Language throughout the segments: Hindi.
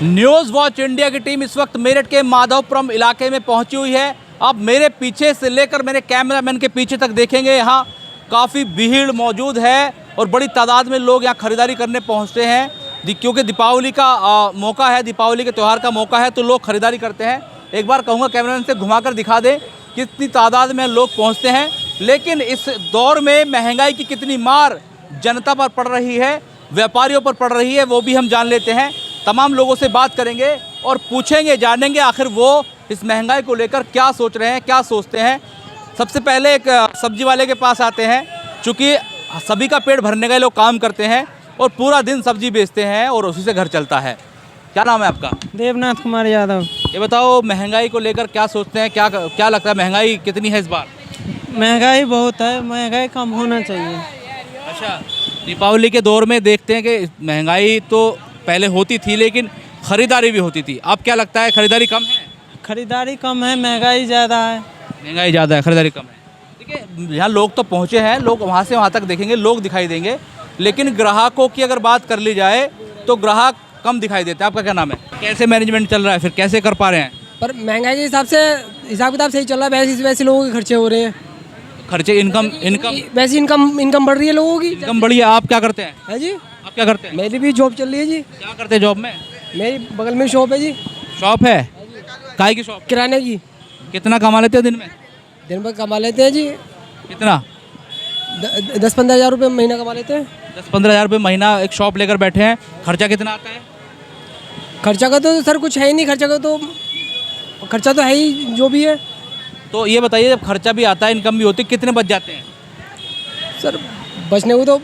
न्यूज़ वॉच इंडिया की टीम इस वक्त मेरठ के माधवपुरम इलाके में पहुंची हुई है। अब मेरे पीछे से लेकर मेरे कैमरामैन के पीछे तक देखेंगे, यहाँ काफ़ी भीड़ मौजूद है और बड़ी तादाद में लोग यहाँ खरीदारी करने पहुंचते हैं, क्योंकि दीपावली का मौका है, दीपावली के त्यौहार का मौका है, तो लोग खरीदारी करते हैं। एक बार कहूँगा कैमरामैन से घुमाकर दिखा दें कितनी तादाद में लोग पहुँचते हैं। लेकिन इस दौर में महंगाई की कितनी मार जनता पर पड़ रही है, व्यापारियों पर पड़ रही है, वो भी हम जान लेते हैं। तमाम लोगों से बात करेंगे और पूछेंगे, जानेंगे आखिर वो इस महंगाई को लेकर क्या सोच रहे हैं, क्या सोचते हैं। सबसे पहले एक सब्जी वाले के पास आते हैं, चूँकि सभी का पेट भरने का लोग काम करते हैं और पूरा दिन सब्जी बेचते हैं और उसी से घर चलता है। क्या नाम है आपका? देवनाथ कुमार यादव। ये बताओ, महंगाई को लेकर क्या सोचते हैं, क्या लगता है महंगाई कितनी है इस बार? महंगाई बहुत है, महंगाई कम होना चाहिए। अच्छा, दीपावली के दौर में देखते हैं कि महंगाई तो पहले होती थी लेकिन ख़रीदारी भी होती थी। अब क्या लगता है खरीदारी कम है? खरीदारी कम है, महंगाई ज़्यादा है। महंगाई ज़्यादा है, खरीदारी कम है। देखिए, यहाँ लोग तो पहुँचे हैं, लोग वहाँ से वहाँ तक देखेंगे, लोग दिखाई देंगे, लेकिन ग्राहकों की अगर बात कर ली जाए तो ग्राहक कम दिखाई देते हैं। आपका क्या नाम है? कैसे मैनेजमेंट चल रहा है, फिर कैसे कर पा रहे हैं? पर महंगाई के हिसाब से हिसाब किताब सही चल रहा है, वैसे लोगों के खर्चे हो रहे हैं। खर्चे इनकम वैसे इनकम बढ़ रही है लोगों की। इनकम बढ़ी है। आप क्या करते हैं? है जी, आप क्या करते हैं? मेरी भी जॉब चल रही है जी। क्या करते हैं जॉब में? मेरी बगल में शॉप है जी। शॉप है? काय की शॉप? किराने की। कितना कमा लेते हो दिन में? दिन भर कमा लेते हैं जी। कितना? 10-15 हज़ार रुपये महीना कमा लेते हैं। 10-15 हज़ार रुपये महीना एक शॉप लेकर बैठे हैं। खर्चा कितना आता है? खर्चा का तो सर कुछ है ही नहीं, खर्चा तो है ही जो भी है। तो ये बताइए, जब खर्चा भी आता है, इनकम भी होती है, कितने बच जाते हैं? सर बचने को तो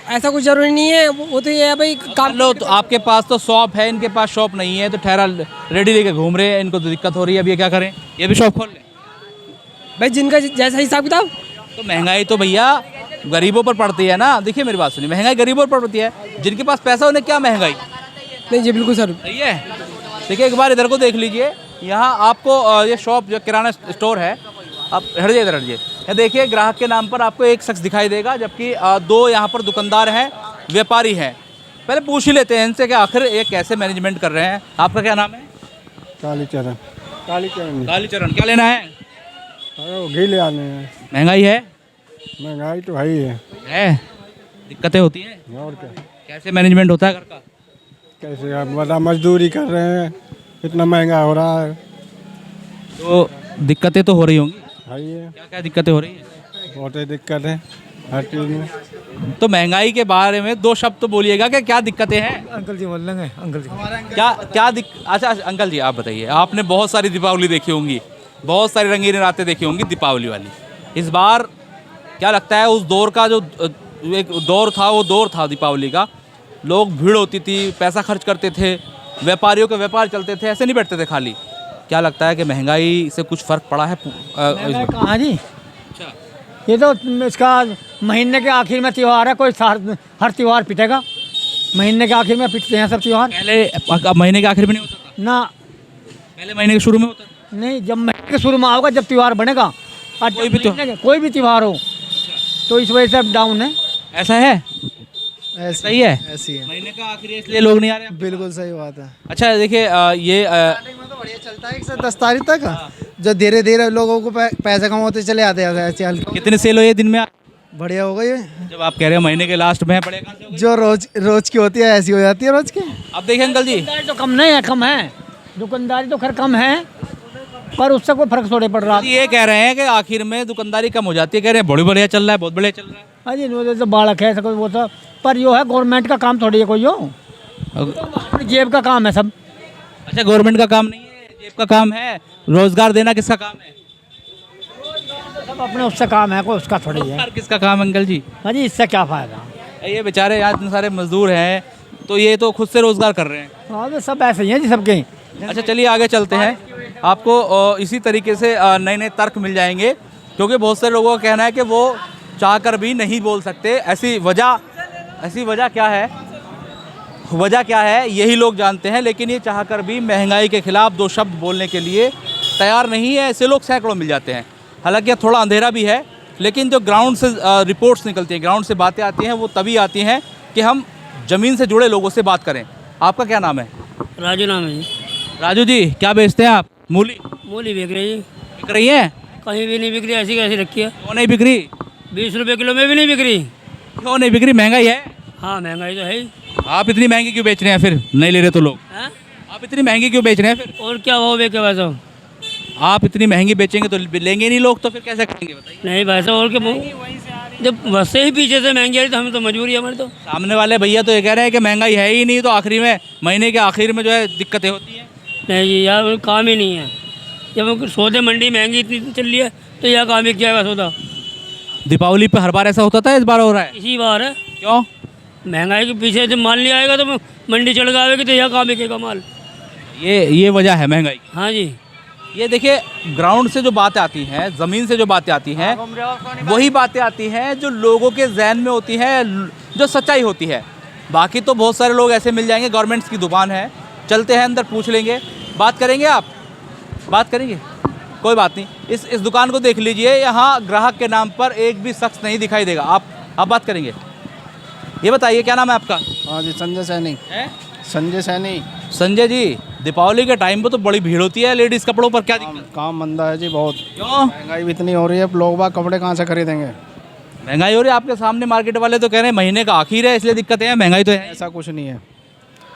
ऐसा कुछ ज़रूरी नहीं है, वो तो ये है भाई काम लो। तो आपके पास तो शॉप है, इनके पास शॉप नहीं है, तो ठहरा रेडी लेके घूम रहे हैं, इनको तो दिक्कत हो रही है। अब ये क्या करें? ये भी शॉप खोल लें भाई, जिनका जैसा हिसाब किताब। तो महंगाई तो भैया गरीबों पर पड़ती है ना। देखिए मेरी बात सुनिए, महंगाई गरीबों पर पड़ती है, जिनके पास पैसा उन्हें क्या महंगाई नहीं जी, बिल्कुल सर सही है। देखिए एक बार इधर को देख लीजिए, यहाँ आपको ये शॉप जो किराना स्टोर है, आप हटिए इधर हटिए, ये देखिए ग्राहक के नाम पर आपको एक शख्स दिखाई देगा, जबकि 2 यहाँ पर दुकानदार हैं, व्यापारी हैं। पहले पूछ ही लेते हैं इनसे कि आखिर ये कैसे मैनेजमेंट कर रहे हैं। आपका क्या नाम है? कालीचरण। कालीचरण। क्या लेना है? घी ले आने हैं। महंगाई है? महंगाई तो है ही है, दिक्कतें होती हैं। और क्या, कैसे मैनेजमेंट होता है घर का? कैसे आप बड़ा मजदूरी कर रहे हैं, इतना महंगा हो रहा है। तो दिक्कतें तो हो रही होंगी। है ही है, क्या क्या दिक्कतें हो रही हैं? बहुत ही दिक्कत है हर चीज़ में। तो महंगाई के बारे में 2 शब्द तो बोलिएगा कि क्या दिक्कतें हैं। अंकल जी बोल लेंगे। अंकल जी अच्छा अंकल जी आप बताइए, आपने बहुत सारी दीपावली देखी होंगी, बहुत सारी रंगीन रातें देखी होंगी दीपावली वाली। इस बार क्या लगता है, उस दौर का जो एक दौर था, वो दौर था दीपावली का, लोग भीड़ होती थी, पैसा खर्च करते थे, व्यापारियों के व्यापार चलते थे, ऐसे नहीं बैठते थे खाली। क्या लगता है कि महंगाई से कुछ फ़र्क पड़ा है? कहाँ जी? अच्छा, ये तो इसका महीने के आखिर में त्यौहार है, कोई हर त्यौहार पिटेगा। महीने के आखिर में पिटते हैं सब त्यौहार। पहले महीने के आखिर में नहीं होता था? ना, पहले महीने के शुरू में होता था। नहीं, जब महीने के शुरू में होगा, जब त्यौहार बनेगा। और कोई भी त्यौहार हो, तो इस वजह से डाउन है। ऐसा है? सही है, ऐसी है। महीने का आखिर है इसलिए लोग नहीं आ रहे। बिल्कुल सही बात है। अच्छा देखिए, ये तो बढ़िया चलता है 1 से 10 तारीख तक, जो धीरे धीरे लोगों को पैसे कमाते चले आते हैं। कितने सेल हुए दिन में? बढ़िया हो गई। जब आप कह रहे हो महीने के लास्ट में बड़े कहाँ से हो गए? जो रोज की होती है ऐसी हो जाती है रोज की। अब देखिए अंकल जी, तो कम नहीं है, कम है, दुकानदारी तो खैर कम है, पर उससे कोई फर्क थोड़े पड़ रहा। ये कह रहे हैं कि आखिर में दुकानदारी कम हो जाती है, कह रहे हैं बहुत बढ़िया चल रहा है, बहुत बढ़िया चल रहा है। हाँ जी, वो तो बालक है कोई, वो तो, पर यो है गवर्नमेंट का काम थोड़ी है कोई, यो जेब का काम है सब। अच्छा, गवर्नमेंट का काम नहीं है, जेब का काम है। रोजगार देना किसका काम है? सब अपने उससे काम है, कोई उसका थोड़ी है। रोजगार किसका काम अंकल जी? हाँ जी, इससे क्या फायदा। ये बेचारे आज इतने सारे मजदूर हैं, तो ये तो खुद से रोजगार कर रहे हैं। हाँ तो सब ऐसे ही हैं जी सबके। अच्छा चलिए आगे चलते हैं, आपको इसी तरीके से नए नए तर्क मिल जाएंगे, क्योंकि बहुत सारे लोगों का कहना है कि वो चाहकर भी नहीं बोल सकते। ऐसी वजह क्या है? वजह क्या है यही लोग जानते हैं, लेकिन ये चाहकर भी महंगाई के खिलाफ 2 शब्द बोलने के लिए तैयार नहीं है। ऐसे लोग सैकड़ों मिल जाते हैं। हालांकि थोड़ा अंधेरा भी है, लेकिन जो ग्राउंड से रिपोर्ट्स निकलती हैं, ग्राउंड से बातें आती हैं, वो तभी आती हैं कि हम ज़मीन से जुड़े लोगों से बात करें। आपका क्या नाम है? राजू नाम है जी। राजू जी क्या बेचते हैं आप? मूली मूली बिक रही है, बिक रही है? कहीं भी नहीं बिक रही, ऐसी कैसी रखी है। क्यों नहीं बिक रही? 20 रुपये किलो में भी नहीं बिक रही। क्यों नहीं बिक रही? महंगाई है। हाँ महंगाई तो है ही। आप इतनी महंगी क्यों बेच रहे हैं फिर? नहीं ले रहे तो लोग? हैं? आप इतनी महंगी क्यों बेच रहे हैं फिर? और क्या भाव बेचे वैसा? आप इतनी महंगी बेचेंगे तो लेंगे नहीं लोग, तो फिर कैसे करेंगे बताइए? नहीं वैसा और क्या, जब बस से ही पीछे से महंगी आई तो हमें तो मजबूरी है हमारी तो। सामने वाले भैया तो ये कह रहे हैं कि महंगाई है ही नहीं, तो आखिरी में महीने के आखिर में जो है दिक्कतें होती हैं। नहीं जी यार काम ही नहीं है। जब सौदे मंडी महंगी इतनी चल रही है तो यह काम बिक जाएगा सौदा। दीपावली पे हर बार ऐसा होता था, इस बार हो रहा है इसी बार है क्यों? महंगाई के पीछे जब माल नहीं आएगा तो मंडी चढ़ के आएगी तो यह काम बिकेगा माल। ये वजह है महंगाई की। हाँ जी। ये देखिए ग्राउंड से जो बातें आती हैं, ज़मीन से जो बातें आती हैं, वही बातें आती हैं जो लोगों के जहन में होती हैं, जो सच्चाई होती है। बाकी तो बहुत सारे लोग ऐसे मिल जाएंगे, गवर्नमेंट्स की दुकान है, चलते हैं अंदर पूछ लेंगे। बात करेंगे आप? बात करेंगे? कोई बात नहीं। इस दुकान को देख लीजिए, यहाँ ग्राहक के नाम पर एक भी शख्स नहीं दिखाई देगा। आप बात करेंगे? ये बताइए क्या नाम है आपका? हाँ जी, संजय सैनी। है संजय सैनी। संजय जी, दीपावली के टाइम पे तो बड़ी भीड़ होती है लेडीज़ कपड़ों पर, क्या दिक्कत? काम मंदा है जी बहुत। क्यों महंगाई भी इतनी हो रही है, लोग बाग कपड़े कहाँ से खरीदेंगे? महंगाई हो रही है? आपके सामने मार्केट वाले तो कह रहे हैं महीने का आखिर है इसलिए दिक्कतें हैं, महंगाई तो है। ऐसा कुछ नहीं है,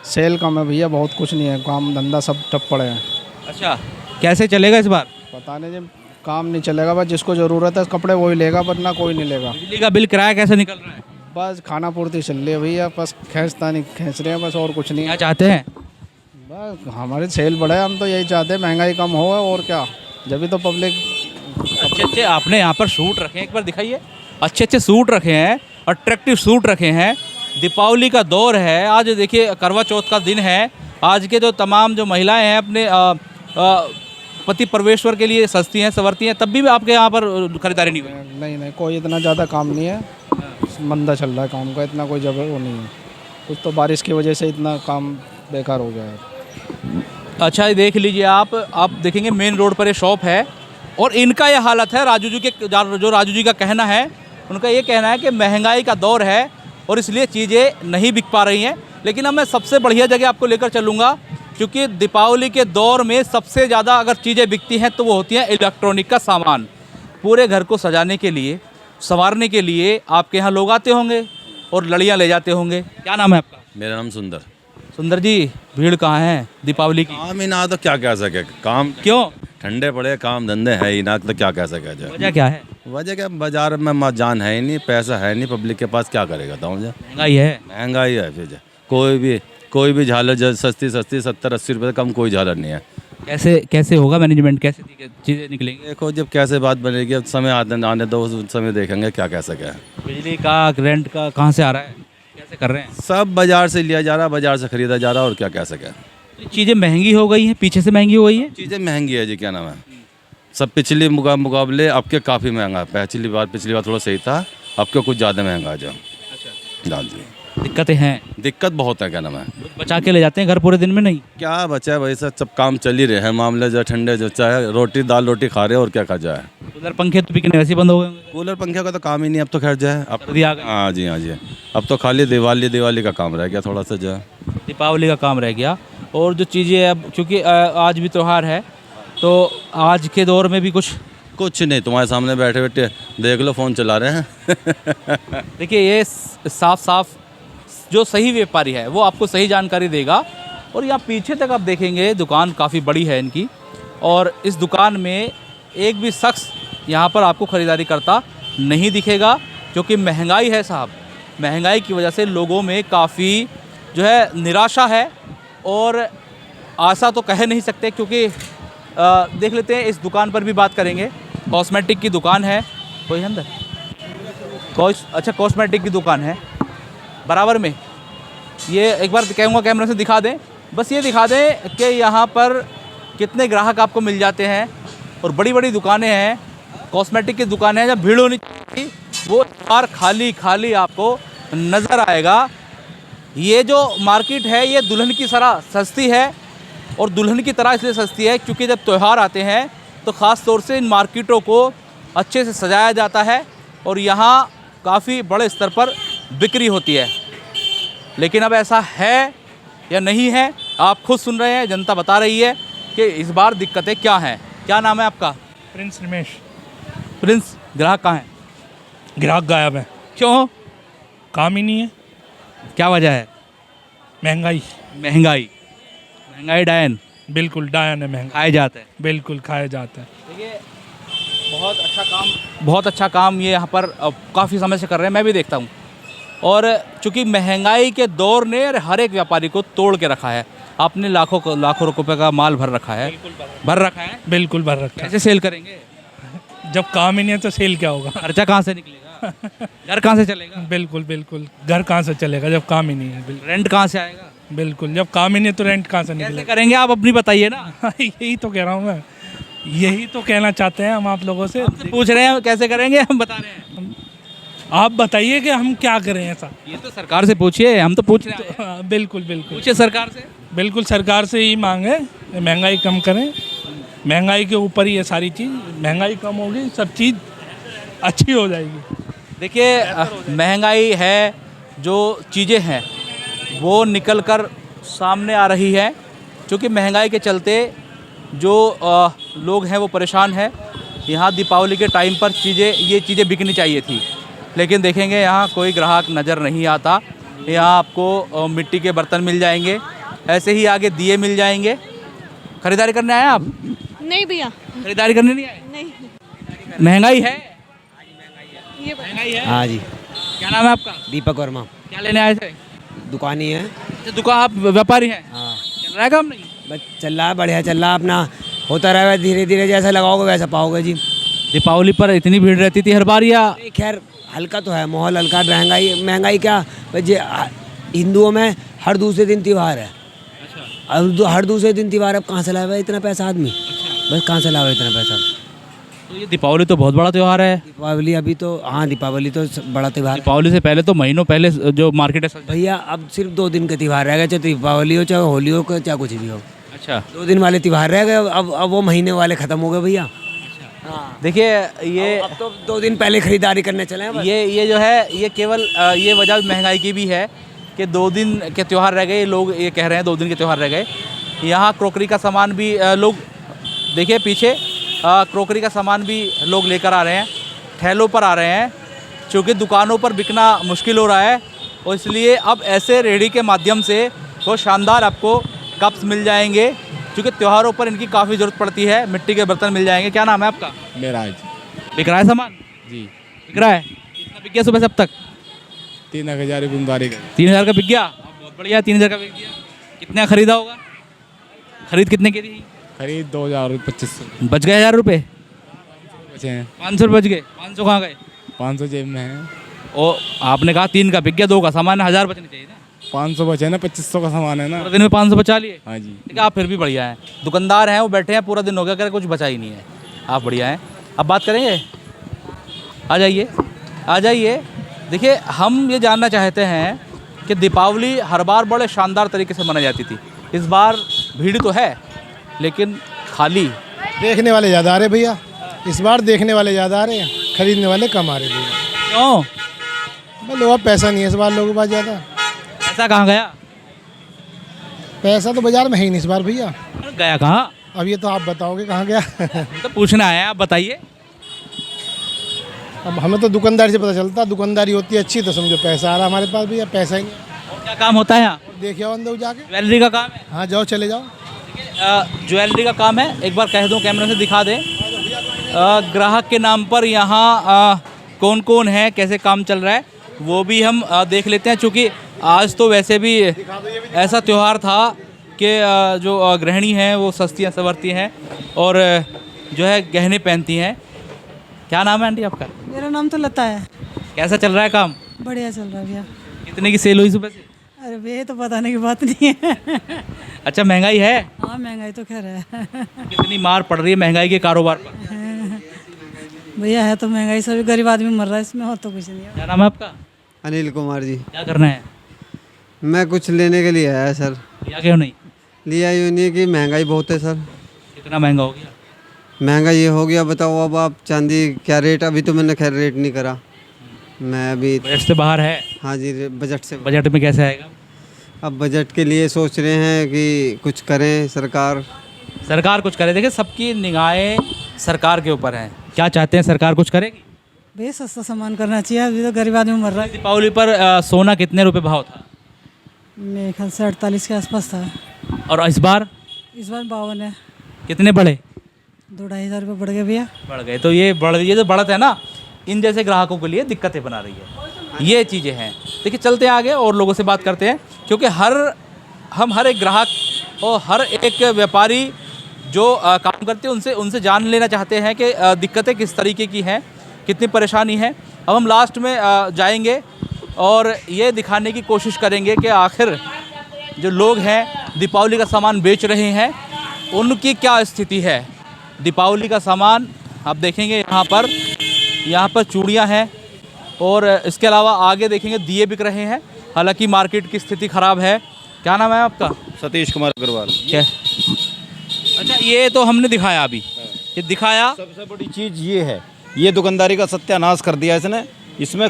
सेल कम है भैया, बहुत कुछ नहीं है, काम धंधा सब ठप पड़े हैं। अच्छा, कैसे चलेगा इस बार? पता नहीं जी, काम नहीं चलेगा, बस जिसको ज़रूरत है कपड़े वही लेगा, वरना कोई नहीं लेगा। बिजली का बिल किराया कैसे निकल रहा है? बस खाना पूर्ति चल रही है भैया, बस खींचता नहीं खींच रहे हैं, बस और कुछ नहीं क्या है। चाहते हैं? बस हमारे सेल बढ़े, हम तो यही चाहते हैं महंगाई कम हो, और क्या, जब तो पब्लिक। अच्छे आपने यहाँ पर सूट रखे हैं, एक बार दिखाइए। अच्छे सूट रखे हैं, अट्रैक्टिव सूट रखे हैं। दीपावली का दौर है, आज देखिए करवा चौथ का दिन है। आज के जो तमाम जो महिलाएं हैं अपने पति परमेश्वर के लिए सस्ती हैं, संवरती हैं, तब भी आपके यहाँ पर खरीदारी नहीं हुई? नहीं, कोई इतना ज़्यादा काम नहीं है, मंदा चल रहा है काम का, इतना कोई जबर वो नहीं है। कुछ तो बारिश की वजह से इतना काम बेकार हो गया है। अच्छा, ये देख लीजिए आप देखेंगे मेन रोड पर ये शॉप है और इनका ये हालत है। राजू जी का कहना है, उनका ये कहना है कि महंगाई का दौर है और इसलिए चीज़ें नहीं बिक पा रही हैं। लेकिन अब मैं सबसे बढ़िया जगह आपको लेकर चलूँगा, क्योंकि दीपावली के दौर में सबसे ज़्यादा अगर चीज़ें बिकती हैं तो वो होती हैं इलेक्ट्रॉनिक का सामान। पूरे घर को सजाने के लिए, संवारने के लिए आपके यहाँ लोग आते होंगे और लड़ियाँ ले जाते होंगे। क्या नाम है आपका? मेरा नाम सुंदर। सुंदर जी, भीड़ कहाँ है दीपावली की? काम ही ना तो क्या कह सके, काम क्यों? ठंडे पड़े, काम धंधे है ही ना, तो क्या कह सके जाए। वजह क्या है? वजह क्या, बाजार में जान है ही नहीं, पैसा है नहीं पब्लिक के पास, क्या करेगा बताऊँ मुझे। महंगाई है। महंगाई है, फिर कोई भी झालर सस्ती 70-80 रुपये से कम कोई झालर नहीं है। कैसे होगा मैनेजमेंट, कैसे चीज़ें निकलेंगी? देखो जब कैसे बात बनेगी, अब समय आने दो, उस समय देखेंगे क्या कह सके। बिजली का रेंट का कहाँ से आ रहा है, कैसे कर रहे हैं? सब बाजार से लिया जा रहा है, बाजार से खरीदा जा रहा है, और क्या कह सके। चीज़ें महंगी हो गई हैं, पीछे से महंगी हो गई है। चीज़ें महंगी है जी, क्या नाम है, सब पिछले मुकाबले अब के काफ़ी महंगा है। पिछली बार थोड़ा सही था, अब के कुछ ज़्यादा महंगा है जो। अच्छा जी, दिक्कतें हैं, दिक्कत बहुत है, क्या नाम है। बचा के ले जाते हैं घर पूरे दिन में? नहीं, क्या बचा है भाई, सब काम चल ही रहे हैं, मामले जो ठंडे जो चाहे दाल रोटी खा रहे हैं, और क्या खा जाए। कूलर पंखे तो बिकने वैसे ही बंद हो गए होंगे। कूलर पंखे का तो काम ही नहीं अब तो, खैर जाए अब सर्दी आ गई। हाँ जी, अब तो खाली दिवाली का काम रह गया थोड़ा सा जो है। दीपावली का काम रह गया। और जो चीज़ें अब चूँकि आज भी त्यौहार है, तो आज के दौर में भी कुछ नहीं, तुम्हारे सामने बैठे बैठे देख लो, फ़ोन चला रहे हैं। देखिए ये साफ जो सही व्यापारी है वो आपको सही जानकारी देगा। और यहाँ पीछे तक आप देखेंगे दुकान काफ़ी बड़ी है इनकी, और इस दुकान में एक भी शख्स यहाँ पर आपको ख़रीदारी करता नहीं दिखेगा, क्योंकि महंगाई है साहब। महंगाई की वजह से लोगों में काफ़ी जो है निराशा है, और आशा तो कह नहीं सकते, क्योंकि देख लेते हैं इस दुकान पर भी बात करेंगे। कॉस्मेटिक की दुकान है, कोई अंदर अच्छा कॉस्मेटिक की दुकान है बराबर में। ये एक बार कहूँगा कैमरा से दिखा दें, बस ये दिखा दें कि यहाँ पर कितने ग्राहक आपको मिल जाते हैं, और बड़ी बड़ी दुकानें हैं, कॉस्मेटिक की दुकानें हैं। जब भीड़ होनी चाहिए वो बार खाली आपको नज़र आएगा। ये जो मार्केट है ये दुल्हन की तरह सस्ती है, और दुल्हन की तरह इसलिए सस्ती है क्योंकि जब त्यौहार आते हैं तो ख़ास तौर से इन मार्केटों को अच्छे से सजाया जाता है, और यहाँ काफ़ी बड़े स्तर पर बिक्री होती है। लेकिन अब ऐसा है या नहीं है आप खुद सुन रहे हैं, जनता बता रही है कि इस बार दिक्कतें क्या हैं। क्या नाम है आपका? प्रिंस रमेश। प्रिंस, ग्राहक कहाँ है? ग्राहक गायब है, क्यों? काम ही नहीं है। क्या वजह है? महंगाई। महंगाई। महंगाई डायन बिल्कुल डायन है, महंगाई खाए जाते हैं। बिल्कुल खाया जाता है। देखिए बहुत अच्छा काम ये यहाँ पर काफ़ी समय से कर रहे हैं, मैं भी देखता हूँ। और चूँकि महंगाई के दौर ने हर एक व्यापारी को तोड़ के रखा है। आपने लाखों रुपए का माल भर रखा है। भर रखा है, बिल्कुल भर रखा कैसे सेल करेंगे? है। जब काम ही नहीं है तो सेल क्या होगा? खर्चा कहाँ से निकलेगा? घर कहाँ से चलेगा? बिल्कुल बिल्कुल, घर कहाँ से चलेगा जब काम ही नहीं है? रेंट कहाँ से आएगा? बिल्कुल, जब काम ही नहीं है तो रेंट कहाँ से कैसे निकलेगा? करेंगे आप अपनी बताइए ना। यही तो कह रहा हूँ मैं, यही तो कहना चाहते हैं हम आप लोगों से। हमसे पूछ रहे हैं कैसे करेंगे, हम बता रहे हैं। आप बताइए कि हम क्या करें ऐसा। ये तो सरकार से पूछिए, हम तो पूछ रहे हैं। हाँ, बिल्कुल बिल्कुल, पूछिए सरकार से। बिल्कुल सरकार से ही मांग है, महंगाई कम करें। महंगाई के ऊपर ही है सारी चीज़, महंगाई कम होगी सब चीज़ अच्छी हो जाएगी। देखिए महंगाई है, जो चीज़ें हैं वो निकल कर सामने आ रही है। क्योंकि महंगाई के चलते जो लोग हैं वो परेशान हैं। यहाँ दीपावली के टाइम पर ये चीज़ें बिकनी चाहिए थी, लेकिन देखेंगे यहाँ कोई ग्राहक नज़र नहीं आता। यहाँ आपको मिट्टी के बर्तन मिल जाएंगे, ऐसे ही आगे दिए मिल जाएंगे। खरीदारी करने आए आप? नहीं भैया, खरीदारी करने नहीं आए? नहीं। महंगाई है, ये महंगाई है। हाँ जी। क्या नाम है आपका? दीपक वर्मा। क्या लेने आए थे? दुकानी है। अच्छा, दुकान, आप व्यापारी हैं? हाँ, चल रहा है काम? नहीं बस चल रहा है, बढ़िया चल रहा है अपना। होता रहेगा धीरे धीरे, जैसा लगाओगे वैसा पाओगे जी। दीपावली पर इतनी भीड़ रहती थी हर बार, या नहीं, खैर हल्का तो है माहौल, हल्का। महंगाई क्या बस ये हिंदुओं में हर दूसरे दिन त्यौहार है। हर दूसरे दिन त्यौहार। अब कहाँ से लाएगा इतना पैसा आदमी? बस कहाँ से लाएगा इतना पैसा? तो ये दीपावली तो बहुत बड़ा त्यौहार है। दीपावली अभी तो, हाँ दीपावली तो बड़ा त्यौहार है। दीपावली से पहले तो महीनों पहले जो मार्केट है भैया अब सिर्फ 2 दिन का त्यौहार रह गया, चाहे दीपावली हो चाहे होली हो चाहे कुछ भी हो। अच्छा, 2 दिन वाले त्यौहार रह गए, अब वो महीने वाले खत्म हो गए भैया। हाँ, देखिए ये अब तो 2 दिन पहले खरीदारी करने चले हैं बस। ये जो है ये केवल ये वजह महंगाई की भी है कि 2 दिन के त्यौहार रह गए। लोग ये कह रहे हैं 2 दिन के त्यौहार रह गए। यहाँ क्रोकरी का सामान भी लोग, देखिए पीछे क्रोकरी का सामान भी लोग लेकर आ रहे हैं, ठेलों पर आ रहे हैं। क्योंकि दुकानों पर बिकना मुश्किल हो रहा है, और इसलिए अब ऐसे रेहड़ी के माध्यम से वो शानदार आपको कप्स मिल जाएंगे। क्योंकि त्योहारों पर इनकी काफ़ी ज़रूरत पड़ती है। मिट्टी के बर्तन मिल जाएंगे। क्या नाम है आपका? मेराज। बिक रहा है सामान? जी बिक रहा है। कितना बिक गया सुबह से अब तक? 3,000 बुमदारी का। 3,000 का बिक गया। बहुत बढ़िया, 3,000 का बिक गया। कितने खरीदा होगा? खरीद कितने की थी? खरीद 2,000 2500 बच गए 1,000 रुपये? बचे हैं। 500 बच गए। 500 कहाँ गए? 500 जेब में है। और आपने कहा 3 का बिक गया, 2 का सामान है, 1,000 बचने चाहिए ना। 500 बचे ना, 2500 का सामान है ना। पूरा दिन में 500 बचा लिए? हाँ जी। ठीक है, आप फिर भी बढ़िया हैं। दुकानदार हैं वो बैठे हैं, पूरा दिन हो गया, कर कुछ बचा ही नहीं है। आप बढ़िया हैं। अब बात करेंगे, आ जाइए आ जाइए। देखिए हम ये जानना चाहते हैं कि दीपावली हर बार बड़े शानदार तरीके से मनाई जाती थी। इस बार भीड़ तो है लेकिन खाली। देखने वाले ज़्यादा आ रहे भैया, इस बार देखने वाले ज़्यादा आ रहे हैं, खरीदने वाले कम आ रहे भैया। क्यों? भाई लोगों का पैसा नहीं है इस बार, लोगों के पास ज़्यादा। पैसा कहाँ गया? पैसा तो बाजार में है ही नहीं इस बार भैया। अरे गया कहाँ? अब ये तो आप बताओगे कहाँ गया। तो पूछना है, आप बताइए। अब हमें तो दुकानदारी से पता चलता, दुकानदारी होती है अच्छी तो समझो पैसा आ रहा हमारे पास भैया, पैसा ही नहीं। क्या काम होता है यहाँ? देखिए अंदर जाके। ज्वेलरी का काम है? हाँ जाओ, चले जाओ। ज्वेलरी का काम है। एक बार कह दूं, कैमरे से दिखा दें। ग्राहक के नाम पर यहाँ कौन कौन है, कैसे काम चल रहा है वो भी हम देख लेते हैं। चूँकि आज तो वैसे भी ऐसा त्यौहार था कि जो गृहिणी हैं वो सस्तियाँ संवरती हैं और जो है गहने पहनती हैं। क्या नाम है आंटी आपका? मेरा नाम तो लता है। कैसा चल रहा है काम? बढ़िया चल रहा है भैया। कितने की सेल हुई सुबह से? अरे भैया तो बताने की बात नहीं है। अच्छा, महंगाई है? हाँ महंगाई तो खैर है। कितनी मार पड़ रही है महंगाई के कारोबार पर? भैया है तो महंगाई, सभी गरीब आदमी मर रहा है इसमें, हो तो कुछ नहीं है। क्या नाम है आपका? अनिल कुमार जी। क्या करना है? मैं कुछ लेने के लिए आया सर। लिया क्यों नहीं? लिया यूँ नहीं कि महंगाई बहुत है सर। कितना महंगा हो गया? महंगा ये हो गया, बताओ अब आप चांदी क्या रेट? अभी तो मैंने खैर रेट नहीं करा, मैं अभी। बजट से बाहर है? हाँ जी, बजट से। बजट में कैसे आएगा? अब बजट के लिए सोच रहे हैं कि कुछ करें सरकार। सरकार कुछ करे। देखिए सबकी निगाहें सरकार के ऊपर हैं। क्या चाहते हैं सरकार कुछ करेगी? भैया सस्ता सामान करना चाहिए, अभी तो गरीब आदमी मर रहा है। दीपावली पर सोना कितने रुपए भाव था? मेरे ख्याल से 48 के आसपास था। और इस बार 52 है। कितने बढ़े? 2-2.5 हज़ार रुपये बढ़ गए भैया। बढ़ गए। तो ये जो बढ़त है ना, इन जैसे ग्राहकों के लिए दिक्कतें बना रही है। ये चीज़ें हैं। देखिए चलते हैं आगे और लोगों से बात करते हैं, क्योंकि हम हर एक ग्राहक और हर एक व्यापारी जो काम करते हैं उनसे जान लेना चाहते हैं कि दिक्कतें किस तरीके की हैं, कितनी परेशानी है। अब हम लास्ट में जाएंगे और ये दिखाने की कोशिश करेंगे कि आखिर जो लोग हैं दीपावली का सामान बेच रहे हैं उनकी क्या स्थिति है। दीपावली का सामान आप देखेंगे यहाँ पर चूड़ियाँ हैं और इसके अलावा आगे देखेंगे दिए बिक रहे हैं। हालांकि मार्केट की स्थिति ख़राब है। क्या नाम है आपका? सतीश कुमार अग्रवाल। क्या? अच्छा, ये तो हमने दिखाया अभी, ये दिखाया। सबसे बड़ी चीज़ ये है, ये दुकानदारी का सत्यानाश कर दिया इसने। इसमें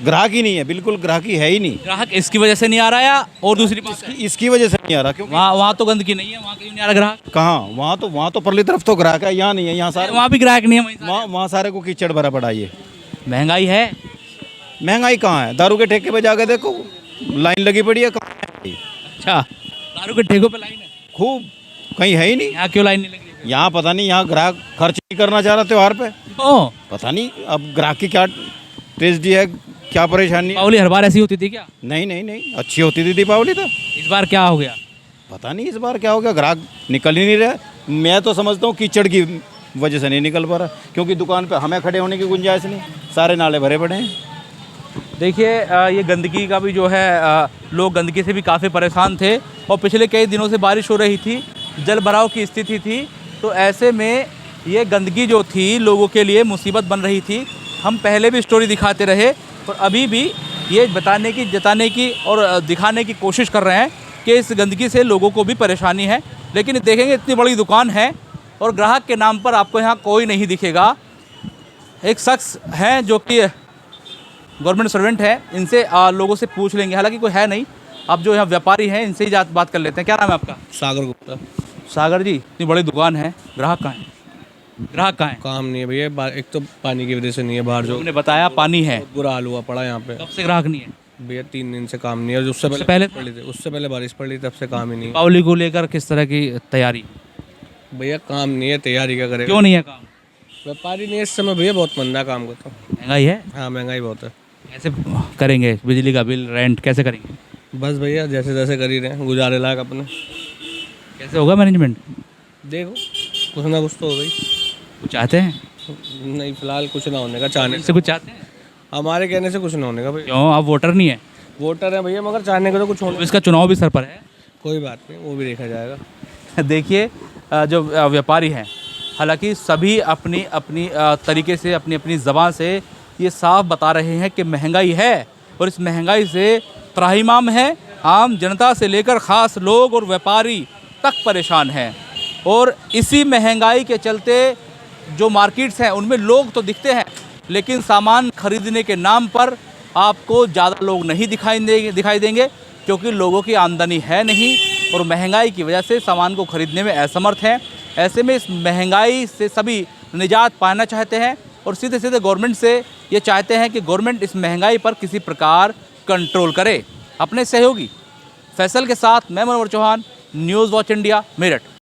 ग्राहक ही नहीं है, बिल्कुल ग्राहकी है ही नहीं। ग्राहक इसकी वजह से नहीं आ रहा है और दूसरी बात इसकी वजह से नहीं आ रहा, क्योंकि वहाँ तो गंदगी नहीं है, वहाँ कहीं नहीं आ रहा ग्राहक। कहाँ? वहाँ तो परली तरफ तो ग्राहक है, यहाँ नहीं है। यहाँ सारे वहाँ भी ग्राहक नहीं है, वहाँ सारे को कीचड़ भरा पड़ा। ये महंगाई है। महंगाई कहाँ है? दारू के ठेके पे जाके देखो, लाइन लगी पड़ी है। कहाँ है? अच्छा, दारू के ठेकों पे लाइन है खूब, कहीं है ही नहीं। यहाँ क्यों लाइन नहीं लगी? यहाँ पता नहीं, यहाँ ग्राहक खर्च नहीं करना चाह रहा त्योहार पे। पता नहीं अब ग्राहक की क्या ट्रेजेडी है, क्या परेशानी। दीपावली हर बार ऐसी होती थी क्या? नहीं, अच्छी होती थी दीपावली तो। इस बार क्या हो गया? पता नहीं इस बार क्या हो गया, ग्राहक निकल ही नहीं रहा। मैं तो समझता हूँ कीचड़ की वजह से नहीं निकल पा रहा, क्योंकि दुकान पे हमें खड़े होने की गुंजाइश नहीं, सारे नाले भरे पड़े हैं। देखिए ये गंदगी का भी जो है लोग गंदगी से भी काफ़ी परेशान थे और पिछले कई दिनों से बारिश हो रही थी, जल भराव की स्थिति थी। तो ऐसे में ये गंदगी जो थी लोगों के लिए मुसीबत बन रही थी। हम पहले भी स्टोरी दिखाते रहे और अभी भी ये जताने की और दिखाने की कोशिश कर रहे हैं कि इस गंदगी से लोगों को भी परेशानी है। लेकिन देखेंगे इतनी बड़ी दुकान है और ग्राहक के नाम पर आपको यहाँ कोई नहीं दिखेगा। एक शख्स हैं जो कि गवर्नमेंट सर्वेंट है, इनसे लोगों से पूछ लेंगे। हालांकि कोई है नहीं, अब जो यहाँ व्यापारी हैं इनसे ही बात कर लेते हैं। क्या नाम है आपका? सागर गुप्ता। सागर जी, इतनी बड़ी दुकान है, ग्राहक कहाँ है? ग्राहक कहाँ है? काम नहीं है भैया, एक तो पानी की वजह से नहीं है बाहर। जो तुमने बताया पानी है, बुरा हाल हुआ पड़ा यहाँ पे। कब से ग्राहक नहीं है भैया? 3 दिन से काम नहीं है। उससे पहले बारिश पड़ी, तब से काम ही नहीं है। दीपावली को लेकर किस तरह की तैयारी? भैया काम नहीं है, तैयारी क्या करेगा? क्यों नहीं है काम? व्यापारी नहीं है इस समय भैया, बहुत मंदा काम करता हूँ। महंगाई है? हाँ महंगाई बहुत है। कैसे करेंगे? बिजली का बिल, रेंट कैसे करेंगे? बस भैया जैसे तैसे कर ही रहे हैं, गुजारे लायक अपने। कैसे होगा मैनेजमेंट? देखो कुछ ना कुछ तो हो गई। कुछ चाहते हैं? नहीं फिलहाल कुछ ना होने का, चाहने से कुछ चाहते हैं? हमारे कहने से कुछ ना होने का भैया। क्यों? आप वोटर नहीं है? वोटर है भैया, मगर चाहने का तो कुछ होने। इसका चुनाव भी सर पर है। कोई बात नहीं, वो भी देखा जाएगा। देखिए जो व्यापारी हैं, हालांकि सभी अपनी अपनी तरीके से अपनी अपनी ज़बान से ये साफ बता रहे हैं कि महंगाई है और इस महंगाई से त्राहिमाम है। आम जनता से लेकर ख़ास लोग और व्यापारी तक परेशान हैं और इसी महंगाई के चलते जो मार्केट्स हैं उनमें लोग तो दिखते हैं, लेकिन सामान खरीदने के नाम पर आपको ज़्यादा लोग नहीं दिखाई देंगे, क्योंकि लोगों की आमदनी है नहीं और महंगाई की वजह से सामान को खरीदने में असमर्थ हैं। ऐसे में इस महंगाई से सभी निजात पाना चाहते हैं और सीधे सीधे गवर्नमेंट से ये चाहते हैं कि गवर्नमेंट इस महंगाई पर किसी प्रकार कंट्रोल करे। अपने सहयोगी फैसल के साथ मैं Manohar Chauhan, news watch India, Meerut.